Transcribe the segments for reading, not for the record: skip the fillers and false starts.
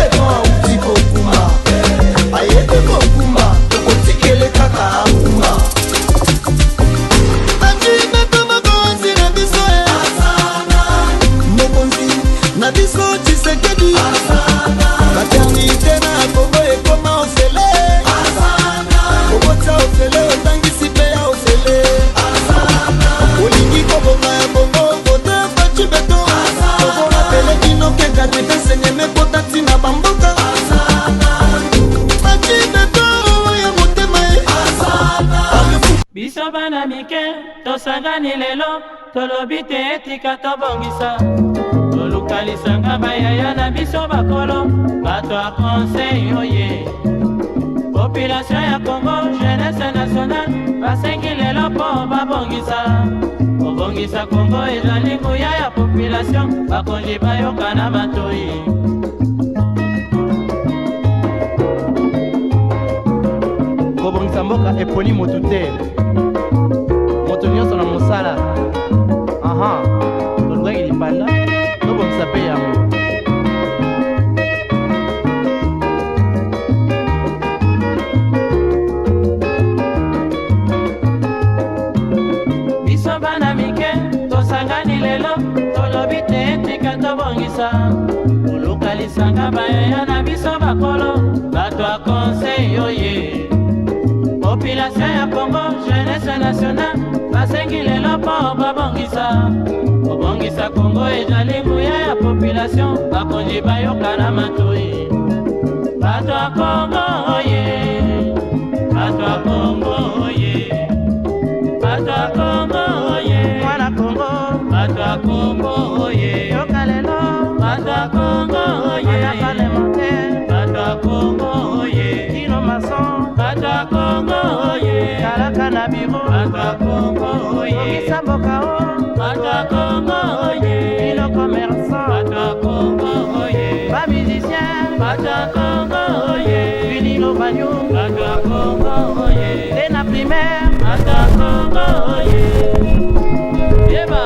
beton auti kokuma ayebe kokuma tokotikele kaka akuma na biso Tshisekedi maternité na Kongo ekoma ofele kobota ofele otangisi pe ya ofele olingi kobonga ya bongo kote faci beto kokorapele bino keka tepesenyeme kota ntina bamboka faci beto ya motema biso bana mike tosangani lelo tolobi te etika tobongisa tolukalisanga bayaya na biso bakolo bato ya conseil oye population ya Congo jeunesse nationale basengi lelo mpo babongisa kobongisa Congo ezali nguya ya population bakonzi bayoka na batoi kobongisa mboka eponi motu te moto nyonso na mosala tolukaki libanda tobongisa mpe yango biso bana mike tosangani lelo tolobi te etika tobongisa kolukalisanga bayaya na biso bakolo bato ya conseil oye population ya Congo jeunesse nationale basengi lelo mpo babongisa kobongisa Congo ezali nguya ya population bakonzi bayoka na matoi bato ya Congo oye bato ya Congo oye bato ya Congo oye mwana Congo bato ya Congo oye yoka lelo bato ya Congo oye parlementaire bato ya Congo oye kino mason bato ya Congo oye kalaka na biro bato ya Congo oye bongisa mboka o bato ya Congo oye kino commerçant bato ya Congo oye ba musicien bato ya Congo oye vinilo banyo bato ya Congo oye tena primaire bato ya Congo oye yeba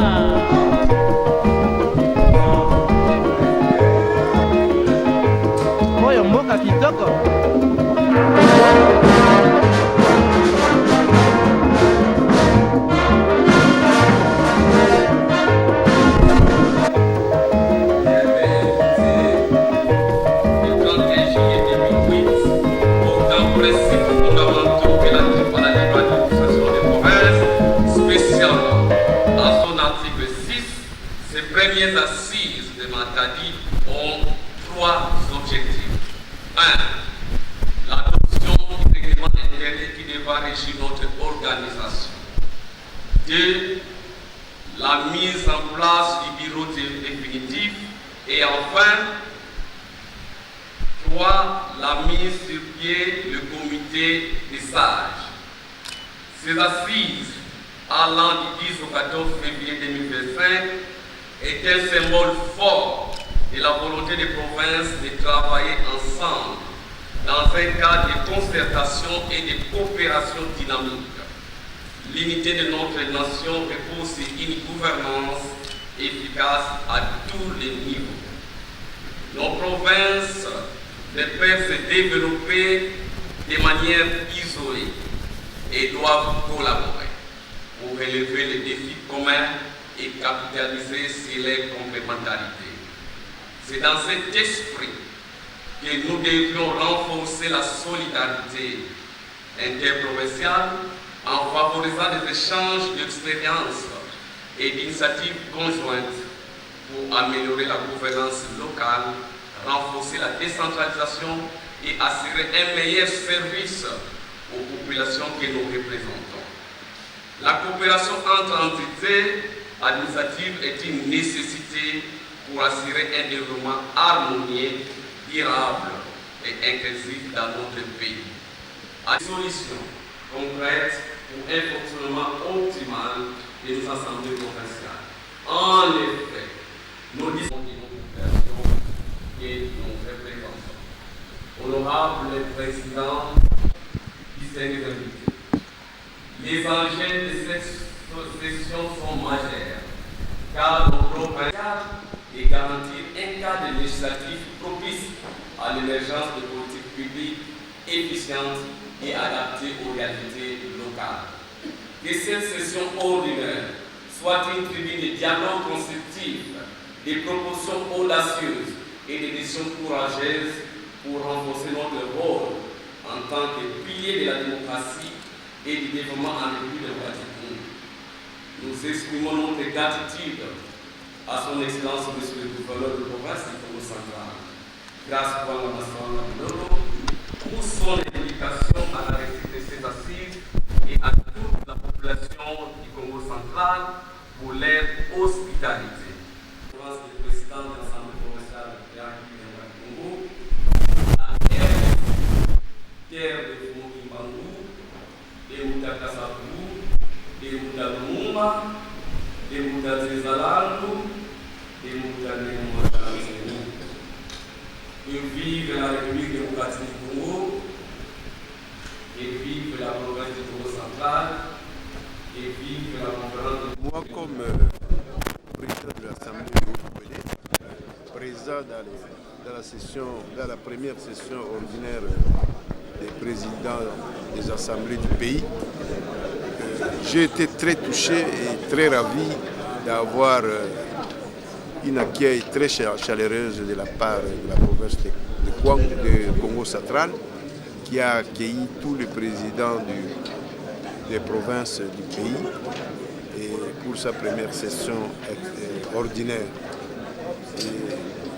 oyo mboka kitoko Les assises de Matadi ont trois objectifs. 1. L'adoption du règlement intérieur qui devra régir notre organisation. 2. La mise en place du bureau définitif. Et enfin, 3. La mise sur pied du comité des sages. Ces assises, allant du 10 au 14 février 2025, est un symbole fort de la volonté des provinces de travailler ensemble dans un cadre de concertation et de coopération dynamique. L'unité de notre nation repose sur une gouvernance efficace à tous les niveaux. Nos provinces ne peuvent se développer de manière isolée et doivent collaborer pour relever les défis communs et capitaliser sur les complémentarités. C'est dans cet esprit que nous devions renforcer la solidarité interprovinciale en favorisant des échanges d'expériences et d'initiatives conjointes pour améliorer la gouvernance locale, renforcer la décentralisation et assurer un meilleur service aux populations que nous représentons. La coopération entre entités administrative est une nécessité pour assurer un développement harmonieux, durable et inclusif dans notre pays. À des solutions concrètes pour un fonctionnement optimal de nos assemblées provinciales. En effet, nous disons de nos populations et nos représentants. Honorable Président du Sénégal, les enjeux de cette session sont majeures, car nos provinces et garantir un cadre législatif propice à à l'émergence de politiques publiques efficientes et adaptées aux réalités locales. Que cette session ordinaire soit une tribune de dialogue constructif, des propositions audacieuses et des décisions courageuses pour renforcer notre rôle en tant que pilier de la démocratie et du développement en République démocratique. Nous exprimons notre gratitude à son Excellence Monsieur le Gouverneur de province du Congo central, grâce pour la nation pour son dédication à la réussite de ces assises et à toute la population du Congo central pour leur hospitalité. Le président de l'Assemblée provinciale de la République du Congo, la terre de Mokimbangu, de Moudakasabu, de Moudalumumba, de Moudazezalando, de Moudalumumba. Que vive la République démocratique du Congo, et vive la province du Congo central, et vive la conférence de... Moi, comme président de l'Assemblée de président dans la première session ordinaire des présidents des assemblées du pays, j'ai été très touché et très ravi d'avoir une accueil très chaleureuse de la part de la province de Congo central, qui a accueilli tous les présidents des provinces du pays et pour sa première session ordinaire.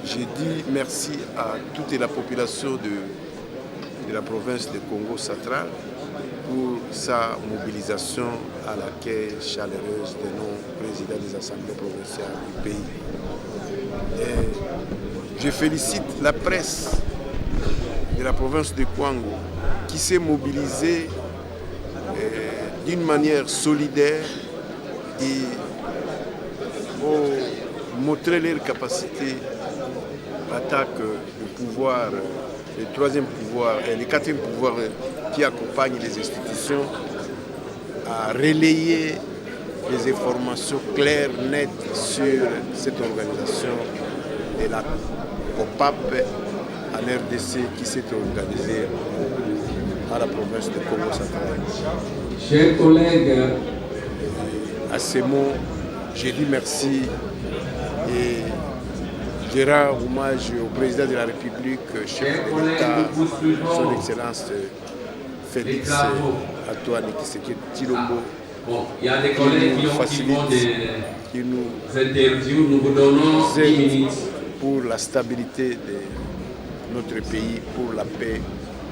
J'ai dit merci à toute la population de la province de Congo central pour sa mobilisation à l'accueil chaleureuse de nos présidents des assemblées provinciales du pays. Et je félicite la presse de la province de Kwango qui s'est mobilisée d'une manière solidaire et pour montrer leur capacité attaque le pouvoir, le troisième pouvoir et le quatrième pouvoir qui accompagne les institutions à relayer les informations claires, nettes sur cette organisation de la COPAP en RDC qui s'est organisée à la province de Congo central. Chers collègues, à ces mots, j'ai dit merci et je rends hommage au président de la République, chef de l'État, son Excellence Félix Antoine Tshisekedi Tshilombo, il y a des collègues qui ont qui nous interviews, nous vous donnons 10 minutes. Pour la stabilité de notre pays, pour la paix,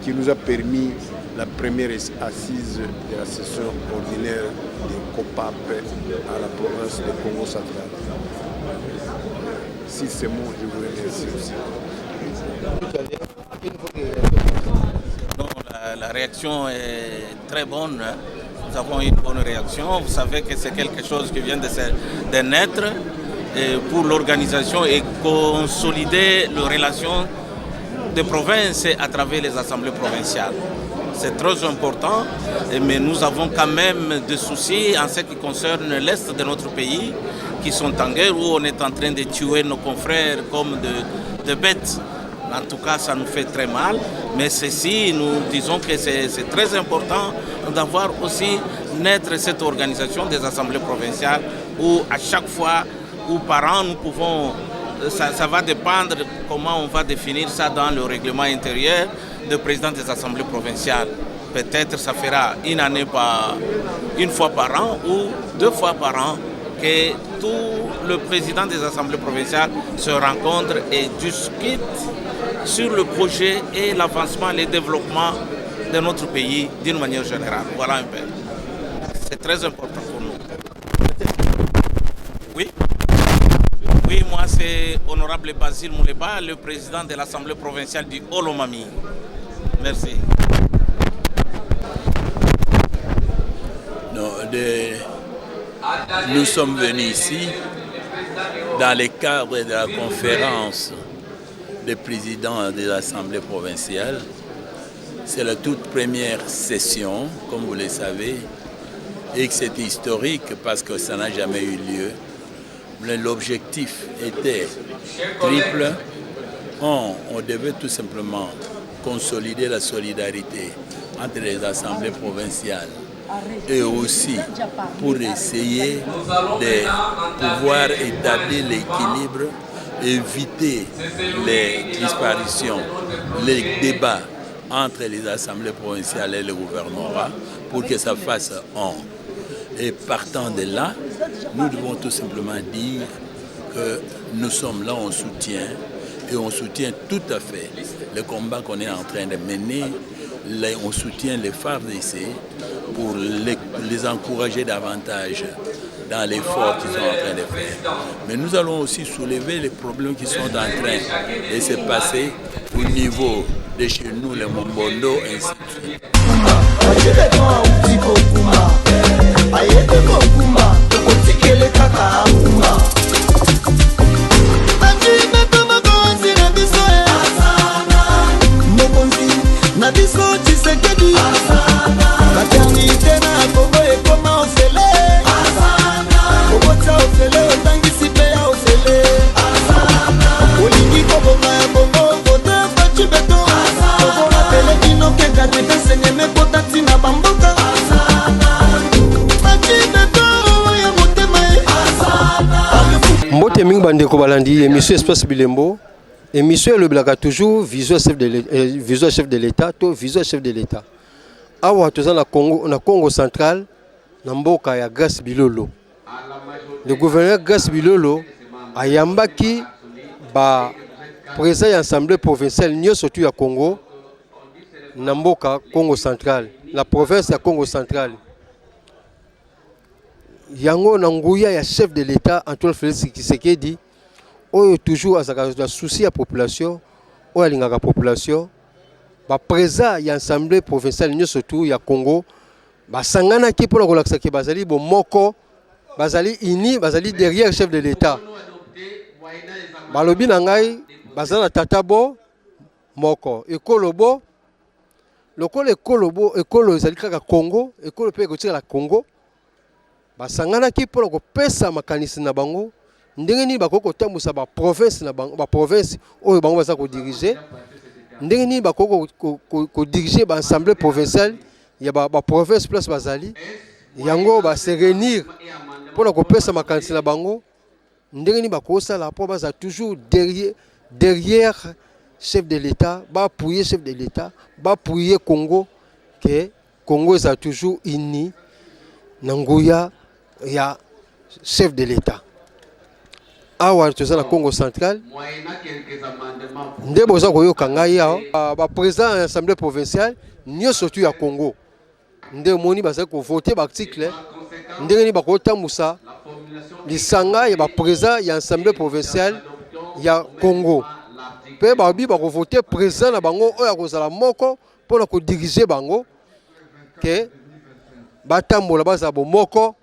qui nous a permis la première assise de la session ordinaire de COPAP à la province de Congo central. Si c'est bon, je vous remercie aussi. Non, la réaction est très bonne. Nous avons une bonne réaction. Vous savez que c'est quelque chose qui vient de naître pour l'organisation et consolider les relations des provinces à travers les assemblées provinciales. C'est très important, mais nous avons quand même des soucis en ce qui concerne l'Est de notre pays, qui sont en guerre, où on est en train de tuer nos confrères comme de bêtes. En tout cas, ça nous fait très mal. Mais ceci, nous disons que c'est très important d'avoir aussi naître cette organisation des assemblées provinciales où à chaque fois, ou par an, nous pouvons... Ça va dépendre comment on va définir ça dans le règlement intérieur du président des assemblées provinciales. Peut-être ça fera une fois par an ou 2 fois par an que tout le président des assemblées provinciales se rencontre et discute sur le projet et l'avancement et le développement de notre pays d'une manière générale. Voilà un peu. C'est très important pour nous. Oui. Oui, moi c'est Honorable Basile Mouleba, le président de l'Assemblée provinciale du Haut-Lomami. Merci. Nous sommes venus ici dans le cadre de la conférence des présidents des assemblées provinciales. C'est la toute première session, comme vous le savez, et que c'est historique parce que ça n'a jamais eu lieu. L'objectif était triple, on devait tout simplement consolider la solidarité entre les assemblées provinciales et aussi pour essayer de pouvoir établir l'équilibre, éviter les disparitions, les débats entre les assemblées provinciales et le gouvernorat pour que ça fasse un. Et partant de là, nous devons tout simplement dire que nous sommes là, on soutient, et on soutient tout à fait le combat qu'on est en train de mener. On soutient les FARDC pour les encourager davantage dans l'effort qu'ils sont en train de faire. Mais nous allons aussi soulever les problèmes qui sont en train de se passer au niveau de chez nous, les Mombondo, ainsi de suite. Mbote mingi bandeko balandi émission Espace Bilembo, émission le blaga toujours visuel chef de l'État, to visuel chef de l'État. Awa toza na Congo central na mboka ya Grace Bilolo. Le gouverneur Grace Bilolo ayambaki ba président ya assemblée provinciale nyonso tu ya Congo na mboka Congo central, la province ya Congo central. Yango na nguya ya chef de l'État Antoine Félix Tshisekedi oyo toujours azaka souci ya population oyo alingaka population ba président ya assemblée provinciale nyonso tu ya Congo basangana ki pona kolakisa ki bazali bo moko bazali ini bazali derrière chef de l'État balobi na ngai bazana tatabo moko ekolobo lokolo ekolo ezali kaka Congo ekolo pe kotika la Congo basangana ki pona kopesa makanisi na bango ndenge nini bakoko tambusa ba province na bango ba province oyo bango baza ko diriger ndenge nini bakoko ko diriger ba assemblée provinciale ya ba province place bazali yango ba se réunir pona kopesa makanisi na bango ndenge nini bakosa la po baza toujours derrière chef de l'État ba appuyer chef de l'État ba appuyer Congo que Congo est toujours uni nangoya ya chef de l'État. Awa toza na Congo central nde boza koyoka ngai ya ba président ya assemblée provinciale nyonso tu ya Congo nde moni baza ko voter ba article ndenge ni bakotambusa lisanga ya ba président ya assemblée provinciale ya Congo pe babi bako voter président na bango oyo akozala moko pona ko diriger bango ke batambola baza bo moko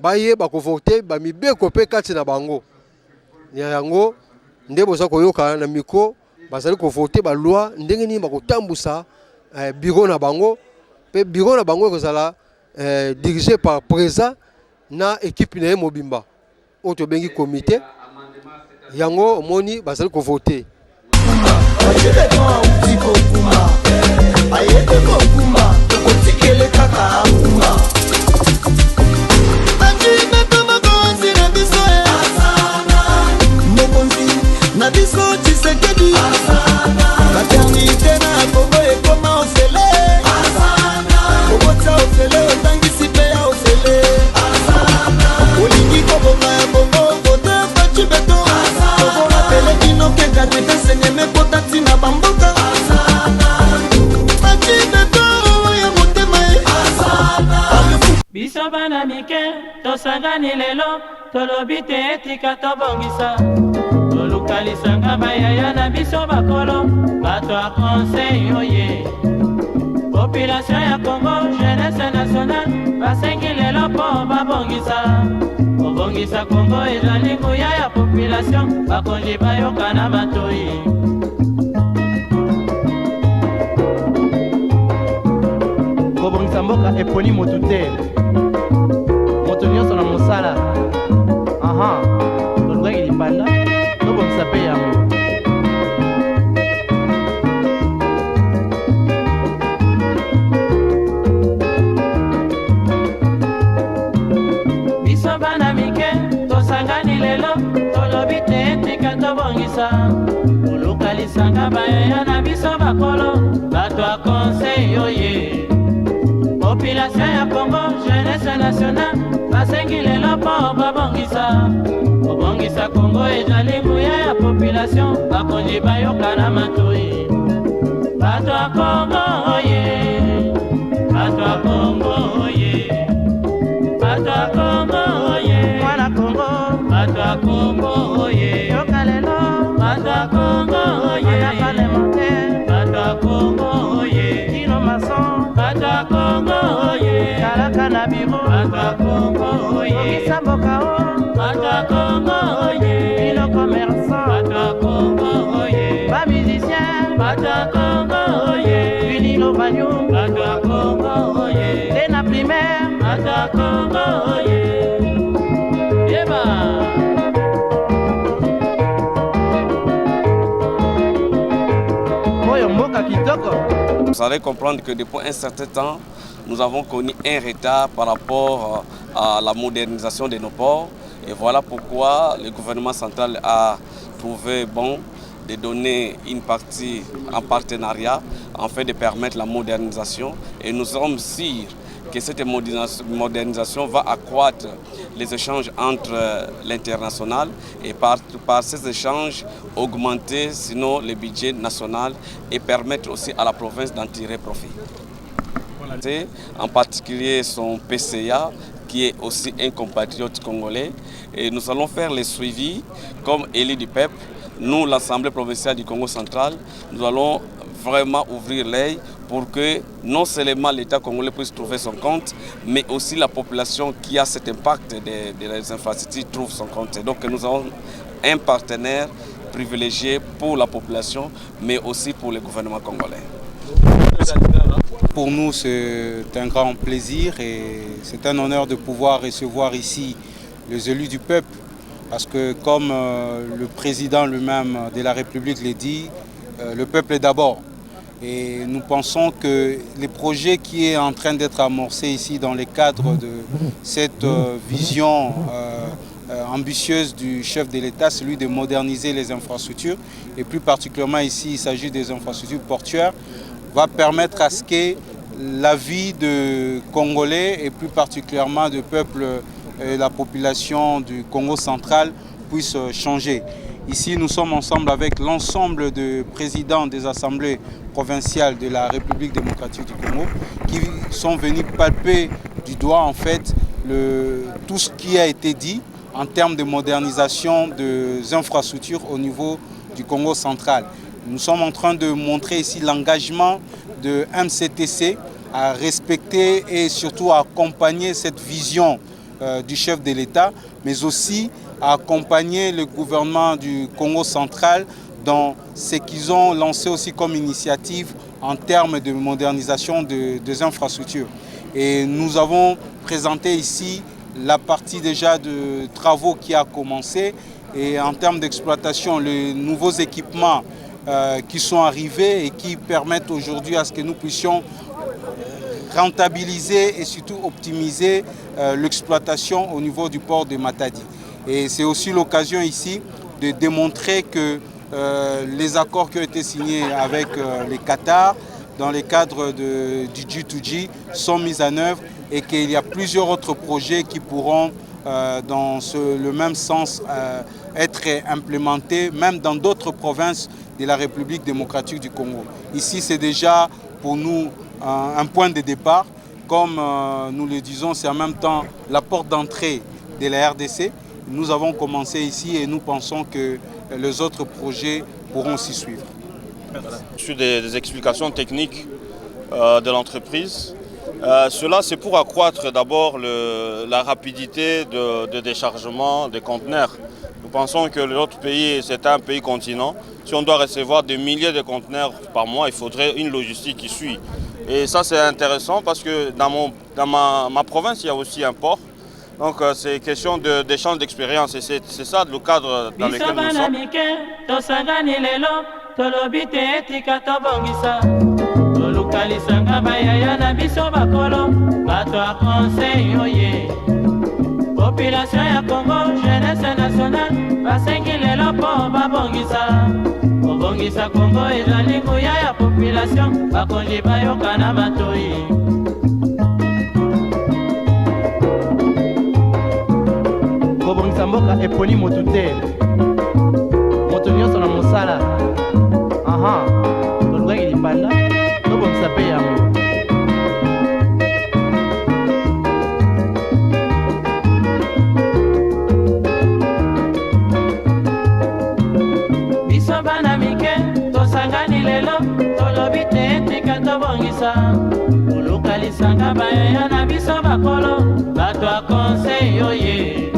baye bako voter ba mibeko pe kati na bango yango nde boza koyoka na miko bazali ko voter ba loi ndenge ni bako tambusa bureau na bango pe bureau na bango kozala dirigé par président na équipe na mobimba oto bengi comité yango moni bazali ko voter biso bana mike tosangani lelo tolobi te etika tobongisa toluka lisanga bayaya na biso bakolo bato ya conseil oye population ya Congo jeunesse nationale basengi lelo mpo babongisa kobongisa Congo ezali nguya ya population bakonzi bayoka na batoi kobongisa mboka eponi motu te moto nyonso na mosala tolukaki libanda tobongisa mpe yango esanga bayeya na biso bakolo bato ya conseil oye population ya Congo jeunesse nationale basengi lelo mpo babongisa Congo ezali nguya ya population bakonzi bayoka na matoi bato ya Congo oye bato ya Congo oye bato ya Congo oye mwana Congo bato ya Congo oye yoka lelo bato ya Congo oye parlementaire bato ya Congo oye kino mason bato ya Congo oye kalaka na biro bato ya Congo oye kisamboka o bato ya Congo oye kino commerçant bato ya Congo oye ba musicien bato ya Congo oye vinilo banyu bato ya Congo oye tena primaire bato ya Congo oye yeba. Vous allez comprendre que depuis un certain temps, nous avons connu un retard par rapport à la modernisation de nos ports. Et voilà pourquoi le gouvernement central a trouvé bon de donner une partie en partenariat afin de permettre la modernisation. Et nous sommes sûrs que cette modernisation va accroître les échanges entre l'international et par ces échanges augmenter sinon le budget national et permettre aussi à la province d'en tirer profit. En particulier son PCA qui est aussi un compatriote congolais et nous allons faire le suivi comme élu du peuple. Nous, l'Assemblée provinciale du Congo central, nous allons vraiment ouvrir l'œil pour que non seulement l'État congolais puisse trouver son compte, mais aussi la population qui a cet impact des infrastructures trouve son compte. Et donc nous avons un partenaire privilégié pour la population, mais aussi pour le gouvernement congolais. Pour nous, c'est un grand plaisir et c'est un honneur de pouvoir recevoir ici les élus du peuple. Parce que comme le président lui-même de la République l'a dit, le peuple est d'abord. Et nous pensons que les projets qui est en train d'être amorcés ici dans le cadre de cette vision ambitieuse du chef de l'État, celui de moderniser les infrastructures, et plus particulièrement ici, il s'agit des infrastructures portuaires, va permettre à ce que la vie de Congolais, et plus particulièrement du peuple et la population du Congo central, puisse changer. Ici, nous sommes ensemble avec l'ensemble des présidents des assemblées provinciales de la République démocratique du Congo qui sont venus palper du doigt en fait tout ce qui a été dit en termes de modernisation des infrastructures au niveau du Congo central. Nous sommes en train de montrer ici l'engagement de MCTC à respecter et surtout à accompagner cette vision du chef de l'État, mais aussi à accompagner le gouvernement du Congo central dans ce qu'ils ont lancé aussi comme initiative en termes de modernisation des infrastructures. Et nous avons présenté ici la partie déjà de travaux qui a commencé et en termes d'exploitation, les nouveaux équipements qui sont arrivés et qui permettent aujourd'hui à ce que nous puissions rentabiliser et surtout optimiser l'exploitation au niveau du port de Matadi. Et c'est aussi l'occasion ici de démontrer que les accords qui ont été signés avec les Qatar dans le cadre du G2G sont mis en œuvre et qu'il y a plusieurs autres projets qui pourront dans le même sens être implémentés même dans d'autres provinces de la République démocratique du Congo. Ici, c'est déjà pour nous un point de départ. Comme nous le disons, c'est en même temps la porte d'entrée de la RDC. Nous avons commencé ici et nous pensons que les autres projets pourront s'y suivre. Sur des explications techniques de l'entreprise. Cela, c'est pour accroître d'abord la rapidité de déchargement des conteneurs. Nous pensons que notre pays, c'est un pays continent. Si on doit recevoir des milliers de conteneurs par mois, il faudrait une logistique qui suit. Et ça, c'est intéressant parce que dans ma province, il y a aussi un port. Donc, c'est question d'échange d'expérience et c'est ça le cadre dans lequel nous sommes. Population ya Congo, jeunesse nationale, basengi lelo po babongisa. kobongisa Kongo ezali nguya ya population bakonzi bayoka na matoi. kobongisa mboka eponi motu te moto nyonso na mosala tolukaki lipanda tobongisa mpe yango. biso bana mike tosangani lelo tolobi te tika tobongisa koluka lisanga bayoya na biso bakolo bato ya conseil oye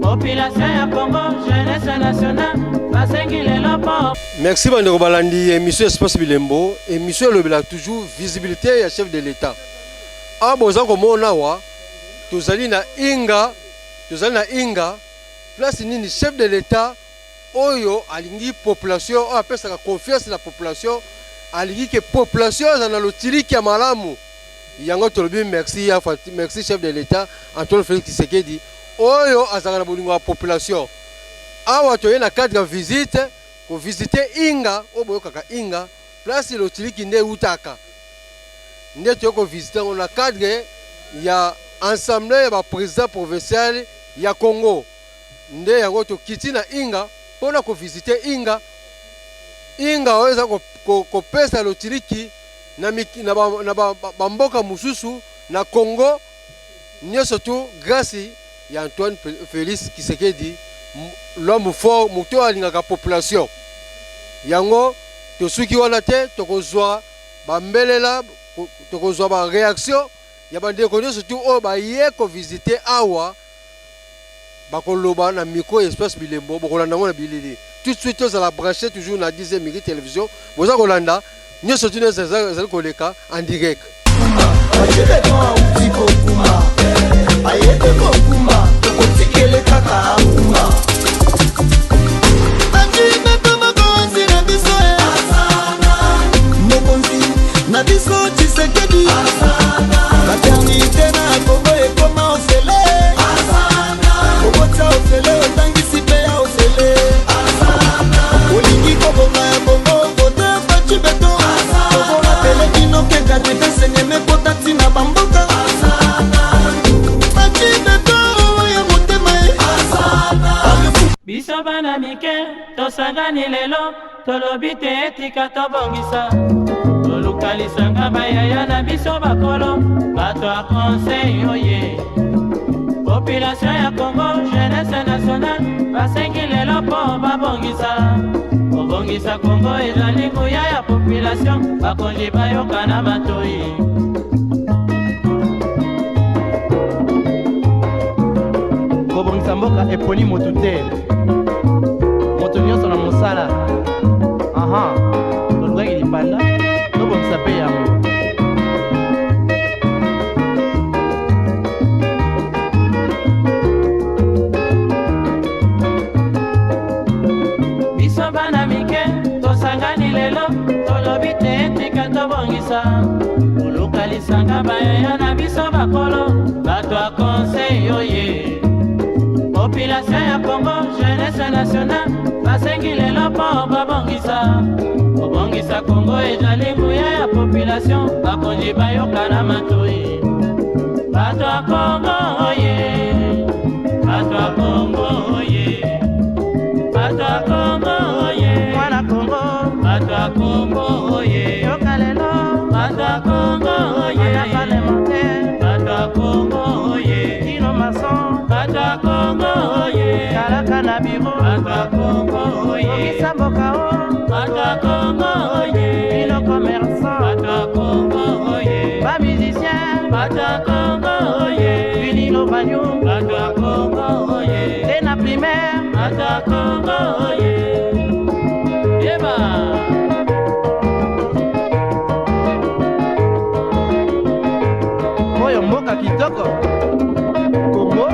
population ya Congo jeunesse nationale basengi lelo po. Merci bandeko balandi émission Espace Bilembo, émission elobela toujours visibilité ya chef de l'État. A boza komona wa tozali na inga place nini chef de l'État oyo alingi population oyo apesaka confiance na population alingi ke population ezana lotiliki ya malamu yango tolobi merci chef de l'État Antoine Félix Tshisekedi oyo azaka na bolingo ya population awa toye na cadre ya visite ko visiter inga oboyokaka inga place lotiliki nde utaka nde toye ko visiter na cadre ya assemblée ya ba président provincial ya Congo nde yango tokiti na inga pona ko visiter inga oyo ko pesa lotiliki na bamboka mususu na Congo nyonso tu grâce ya Antoine Félix Tshisekedi l'homme fort muto alingaka population yango tosuki wana te tokozwa bambelela tokozwa ba réaction ya bandeko nyonso tu oyo baye ko visiter awa bakoloba na micro Espace Bilembo bokolanda ngo na bilili tout de suite tozala branché toujours na 10e Miri télévision boza kolanda nyonso tu ezali koleka en direct. Na biso Tshisekedi maternité na Congo ekoma ofele kobota ofele otangisi pe ya ofele olingi kobonga ya Congo kote faci beto kobona pele kino ke gratuité senyeme kota tina bamboka faci beto ya motema biso bana mike tosangani lelo tolobi te etika tobongisa toluka lisanga bayaya na biso bakolo bato ya conseil oye population ya Congo jeunesse nationale basengi lelo mpo babongisa kobongisa Congo ezali nguya ya population bakonzi bayoka na matoi. kobongisa mboka eponi motu te moto nyonso na mosala tolukaki lipanda tobongisa mpe yango. biso bana mike tosangani lelo tolobi te tika tobongisa koluka lisanga bayoya na biso bakolo bato ya conseil oye population ya Congo jeunesse nationale basengi lelo mpo babongisa kobongisa Congo ezali nguya ya population bakonzi bayoka na matoi. Bato ya Congo oye bato ya Congo oye bato ya Congo oye mwana Congo bato ya Congo oye yoka lelo bato ya Congo oye na parlementaire bato ya Congo oye kino mason bato ya Congo oye kalaka na biro bato ya Congo oye kobisa mboka o bato ya Congo oye kino commerçant bato ya Congo oye ba musicien bato ya Congo oye vinilo banyu bato ya Congo oye tena primaire bato ya Congo oye yeba oyo mboka kitoko Congo.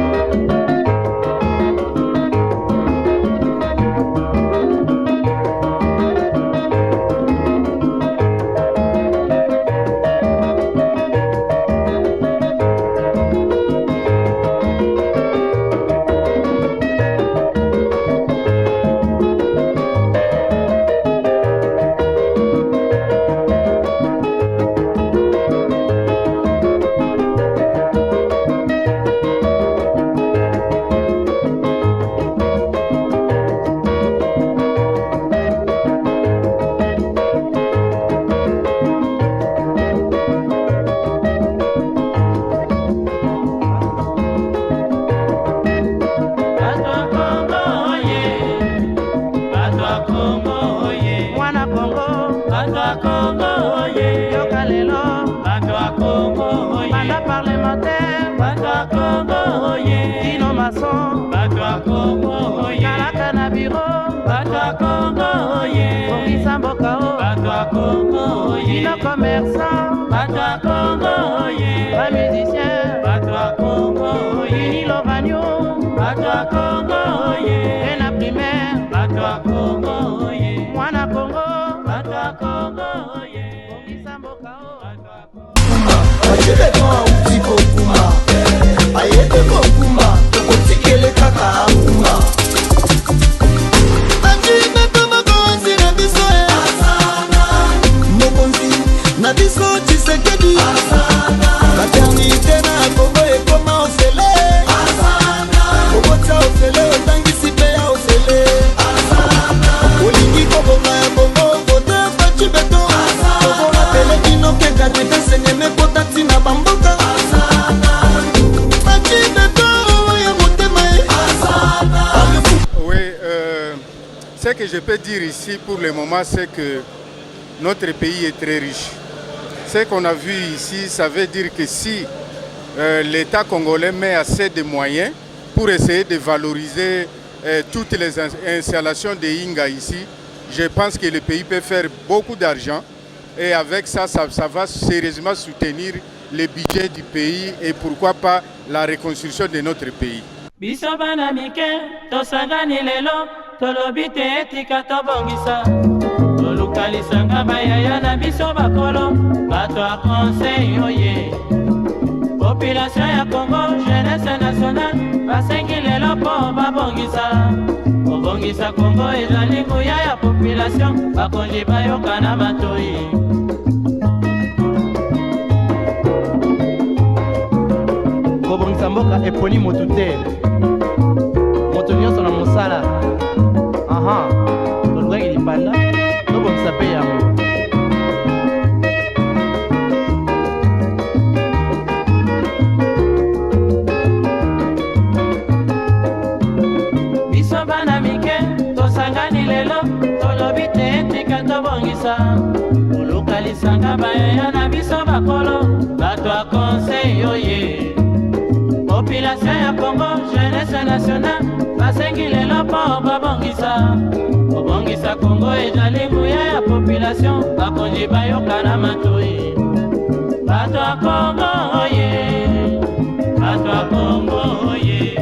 à Congo, yeah. Bongisa mboka o, bato à Congo, yeah. Nos commerçants, bato à Congo, yeah. Les musiciens, bato à Congo, yeah. Ni Lovanio, bato à Congo, yeah. Et la primaire, bato à Congo, yeah. Mwana Congo, bato à Congo, yeah. Bongisa mboka o, bato à Congo. Ajile kwa utiko kuma, ayete kwa kuma, tukutikele kaka kuma. Ajile kama konzi na biso e Asana, mokonzi na biso Tshisekedi Asana, maternité na Congo e koma ofele Asana, obota ofele otangisi pe ya ofele Asana, olingi kobonga ya bongo vote fachi beto Asana, kobonga pele kino keka tete senyeme kota tina bamboka Asana, fachi beto ya motema e Asana. Oui, ce que je peux dire ici pour le moment, c'est que notre pays est très riche. Ce qu'on a vu ici, ça veut dire que si l'État congolais met assez de moyens pour essayer de valoriser toutes les installations de Inga ici, je pense que le pays peut faire beaucoup d'argent et avec ça, ça va sérieusement soutenir le budget du pays et pourquoi pas la reconstruction de notre pays. Biso bana mike, tosangani lelo, tolobi te etika tobongisa. Tolukalisanga bayaya na biso bakolo, bato a conseil oye. Population ya Congo, jeunesse nationale, basengi lelo po babongisa. Obongisa Congo ezali nguya ya population, bakonji bayoka na matoi. Kobongisa mboka eponi motu te. Moto nyonso na mosala. Aha, tolukaki lipanda, tobongisa pe yango. Biso bana mike, tosangani lelo, tolobi te etika tobongisa. Tolukalisanga bayaya na biso bakolo, bato a conseil oye. Population ya Congo, jeunesse nationale, basengi lelo po babongisa. Obongisa Congo ezali nguya ya population, bakonji bayoka na matoi. Bato a Congo oye, bato a Congo oye,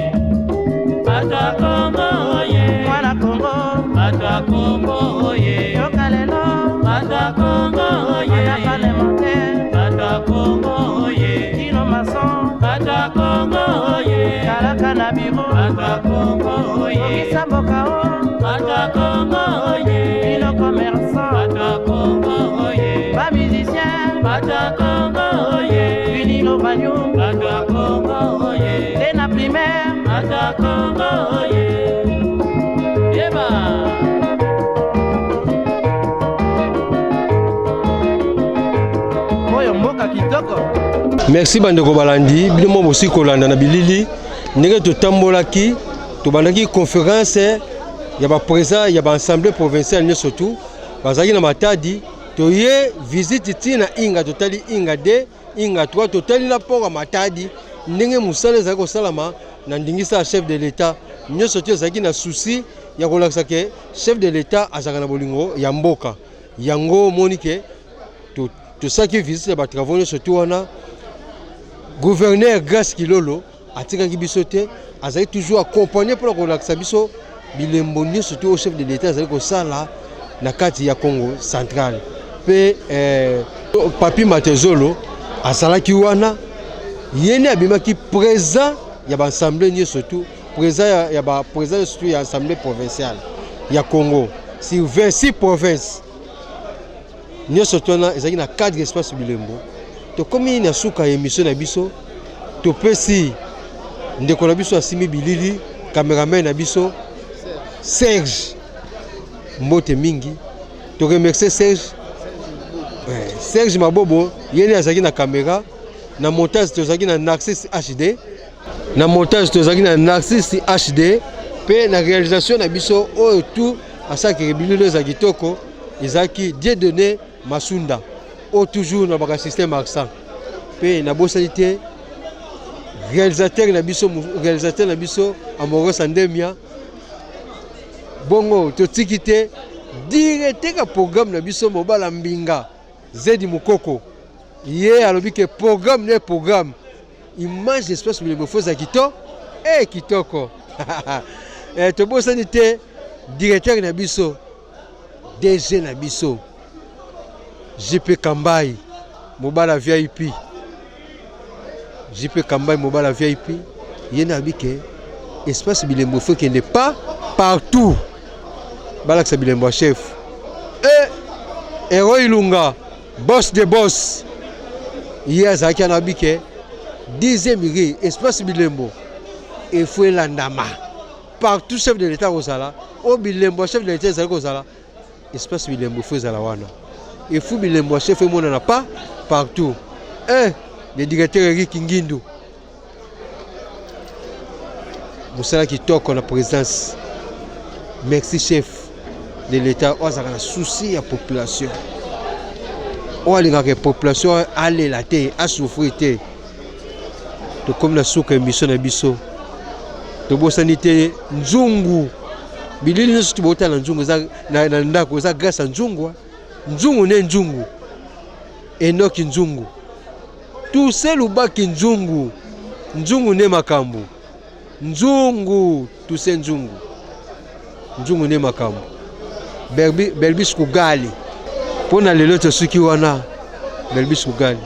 bato a Congo oye, mwana Congo, bato a Congo oye, yoka lelo, bato a Congo oye, akale monte, bato a Congo oye, kino mason, bato a Congo oye, kalaka na biro, bato a Congo oye, bongisa mboka o, bato a Congo oye, kino commerçant, bato a Congo oye, ba musicien, bato a Congo oye, Vini Lovanio, bato a Congo oye, Tena primaire, bato a Congo oye, yeba. Moyo mboka kitoko. Merci bandeko balandi bino mo bosi kolanda na bilili ndenge totambolaki tobandaki conférence ya ba président ya ba assemblée provinciale nyonso tu bazaki na Matadi toye visite tina Inga totali Inga 2 Inga 3 totali na port ya Matadi ndenge musala ezali kosalama na ndingisa chef de l'état nyonso tu ezaki na souci ya kolakisa ke chef de l'état azaka na bolingo ya mboka yango monike tosaki visite ya ba travaux nyonso tu wana. Gouverneur Grace Kilolo atikaki biso te azali toujours accompagné pour kolakisa biso bilembo nyonso tu au chef de l'état azali kosala na kati ya Congo central pe Papi Matezolo azalaki wana yene abimaki président ya ba assemblée nyonso tu président ya ba président surtout ya assemblée provinciale ya Congo sur 26 provinces nyonso tu wana ezalaki na 4 espace bilembo. To komi na suka émission na biso to pesi ndeko na biso asimi bilili cameraman na biso Serge mbote mingi to remercier Serge Mabobo yene azaki na caméra na montage tozaki na Narcisse HD na montage tozaki na Narcisse HD pe na réalisation na biso oyo tout asaki bilili za kitoko ezaki Dieudonné Masunda au toujours dans le système accent. Puis na bosalité réalisateur na biso Amoros Andemia bongo totiki te directeur ka programme na biso mobala mbinga Zedi Mukoko ye alobi ke programme ne programme image d'espace bilembo foza kitoko to bosani te directeur na biso DG na biso JP Kambai mobala VIP JP Kambai mobala VIP ye na bike espace bilembo fo qui n'est pas partout balaksa bilembo chef et Héro Ilunga boss de boss ye azaki na bike 10e rue espace bilembo et faut landama partout chef de l'état kozala o bilembo chef de l'état ezali kozala espace bilembo faut ezala wana et fou bilembo chef mona na pas partout le directeur Eric Ngindu Moussala qui toque la présence merci chef de l'état ozaka na souci ya population o alinga que population aller la terre a souffrir te to comme la souka émission na biso to bosanité nzungu bilili nyonso tobotala nzungu na ndako eza grâce à nzungu ne nzungu Enoki nzungu tuse lubaki nzungu ne makambo nzungu tuse nzungu ne makambo Belbis Kugali pona lelo tosuki wana Belbis Kugali